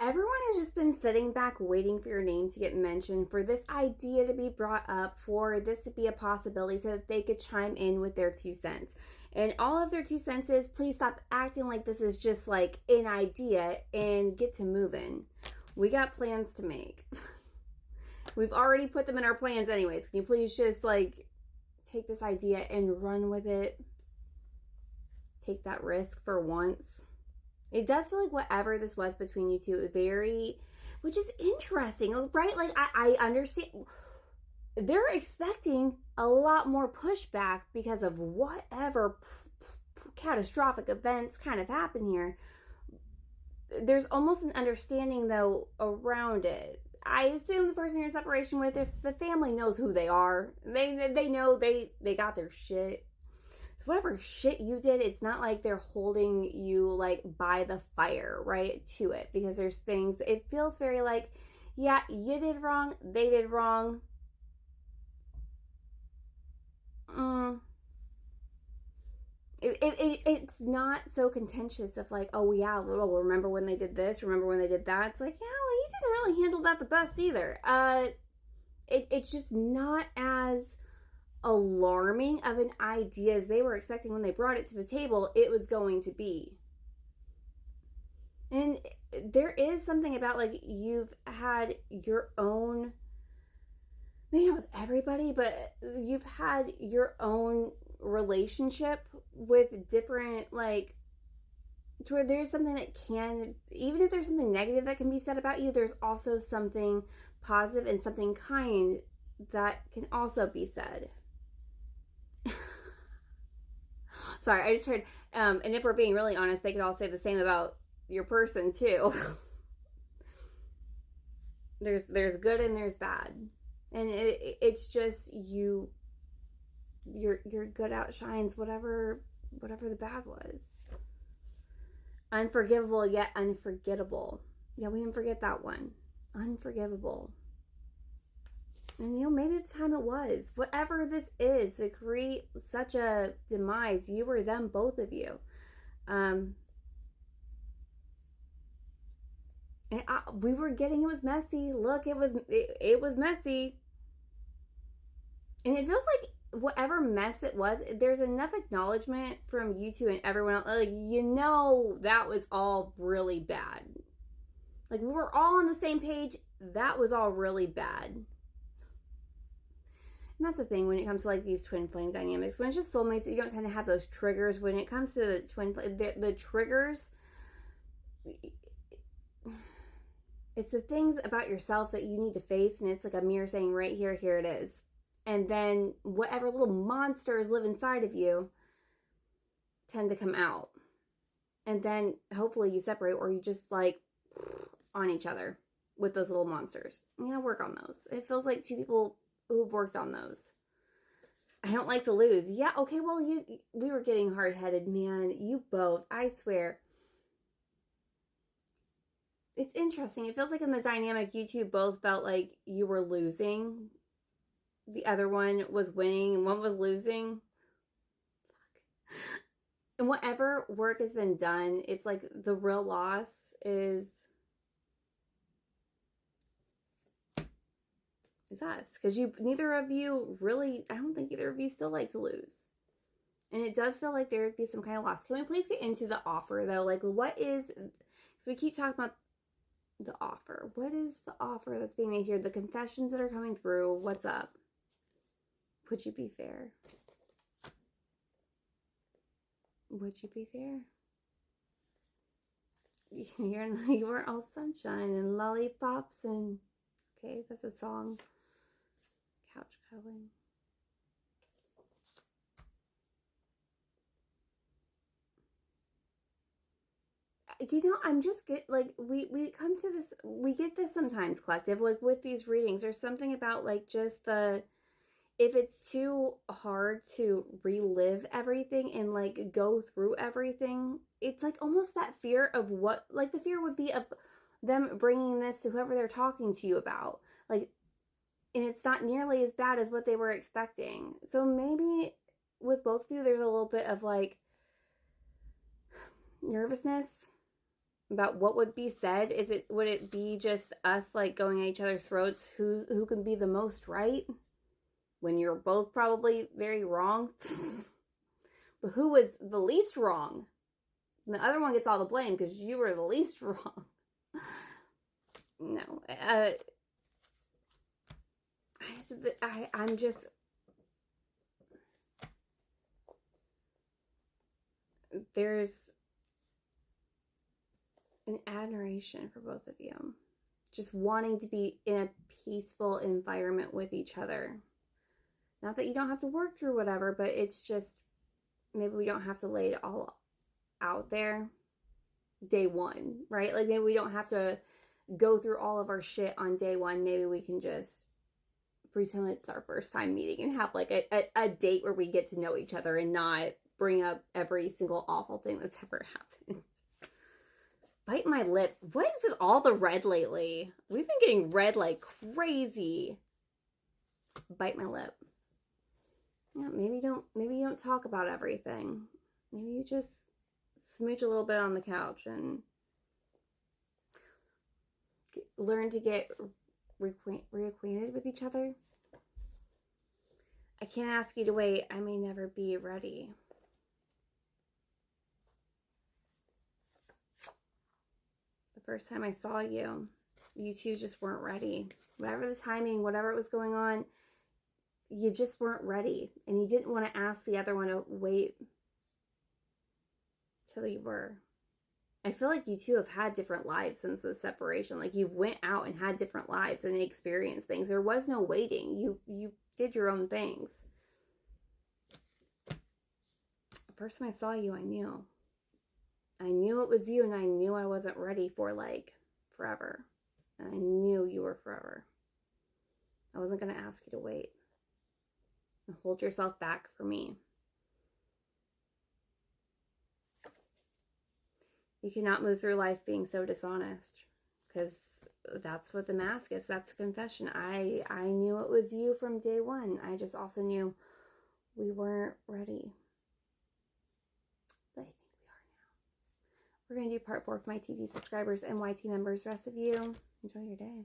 everyone has just been sitting back waiting for your name to get mentioned, for this idea to be brought up, for this to be a possibility so that they could chime in with their 2 cents. And all of their 2 cents is, please stop acting like this is just like an idea and get to moving. We got plans to make. We've already put them in our plans anyways. Can you please just like take this idea and run with it? Take that risk for once. It does feel like whatever this was between you two, which is interesting, right? Like, I understand. They're expecting a lot more pushback because of whatever catastrophic events kind of happen here. There's almost an understanding, though, around it. I assume the person you're in separation with, if the family knows who they are, they know they got their shit. So whatever shit you did, it's not like they're holding you like by the fire, right, to it. Because there's things, it feels very like, yeah, you did wrong, they did wrong. It's not so contentious of like, oh yeah, well, remember when they did this, remember when they did that. It's like, yeah, well, you didn't really handle that the best either. It's just not as alarming of an idea as they were expecting when they brought it to the table it was going to be. And there is something about like, you've had your own, maybe not with everybody, but you've had your own relationship with different, like, to where there's something that can, even if there's something negative that can be said about you, there's also something positive and something kind that can also be said. Sorry, I just heard, and if we're being really honest, they could all say the same about your person too. There's good and there's bad, and it's just your good outshines whatever the bad was. Unforgivable yet unforgettable. Yeah, we didn't forget that one. Unforgivable. And maybe the time it was. Whatever this is to create such a demise, you or them, both of you. We were getting, it was messy. Look, it was messy. And it feels like whatever mess it was, there's enough acknowledgement from you two and everyone else. Like, that was all really bad. Like, we were all on the same page. That was all really bad. And that's the thing when it comes to like these twin flame dynamics. When it's just soulmates, you don't tend to have those triggers. When it comes to the twin flame, the triggers, it's the things about yourself that you need to face, and it's like a mirror saying, right here, here it is. And then whatever little monsters live inside of you tend to come out. And then hopefully you separate, or you just like on each other with those little monsters. You gotta work on those. It feels like two people who've worked on those. I don't like to lose. Yeah, okay, well, we were getting hard-headed, man. You both, I swear. It's interesting. It feels like in the dynamic, you two both felt like you were losing. The other one was winning and one was losing. And whatever work has been done, it's like the real loss is us. Because neither of you really, I don't think either of you still like to lose. And it does feel like there would be some kind of loss. Can we please get into the offer though? Like, what is, because we keep talking about the offer. What is the offer that's being made here? The confessions that are coming through. What's up? Would you be fair? Would you be fair? You weren't all sunshine and lollipops and, okay, that's a song. Couch cuddling. I'm just like, we come to this, we get this sometimes, collective, like with these readings, there's something about like just if it's too hard to relive everything and like go through everything, it's like almost that fear of what, like the fear would be of them bringing this to whoever they're talking to you about. Like, and it's not nearly as bad as what they were expecting. So maybe with both of you, there's a little bit of like nervousness about what would be said? Would it be just us like going at each other's throats? Who can be the most right when you're both probably very wrong? But who was the least wrong? And the other one gets all the blame because you were the least wrong. No, I'm just. There's an admiration for both of you. Just wanting to be in a peaceful environment with each other. Not that you don't have to work through whatever, but it's just maybe we don't have to lay it all out there day one, right? Like maybe we don't have to go through all of our shit on day one. Maybe we can just pretend it's our first time meeting and have like a date where we get to know each other and not bring up every single awful thing that's ever happened. Bite my lip. What is with all the red lately? We've been getting red like crazy. Bite my lip. Yeah, maybe you don't talk about everything. Maybe you just smooch a little bit on the couch and learn to get reacquainted with each other. I can't ask you to wait. I may never be ready. The first time I saw you, you two just weren't ready. Whatever the timing, whatever was going on, you just weren't ready. And you didn't want to ask the other one to wait till you were. I feel like you two have had different lives since the separation. Like you went out and had different lives and experienced things. There was no waiting. You did your own things. The first time I saw you, I knew. I knew it was you, and I knew I wasn't ready for like forever. And I knew you were forever. I wasn't going to ask you to wait. And hold yourself back for me. You cannot move through life being so dishonest, because that's what the mask is. That's the confession. I knew it was you from day one. I just also knew we weren't ready. But I think we are now. We're going to do part 4 for my TT subscribers and YT members. Rest of you, enjoy your day.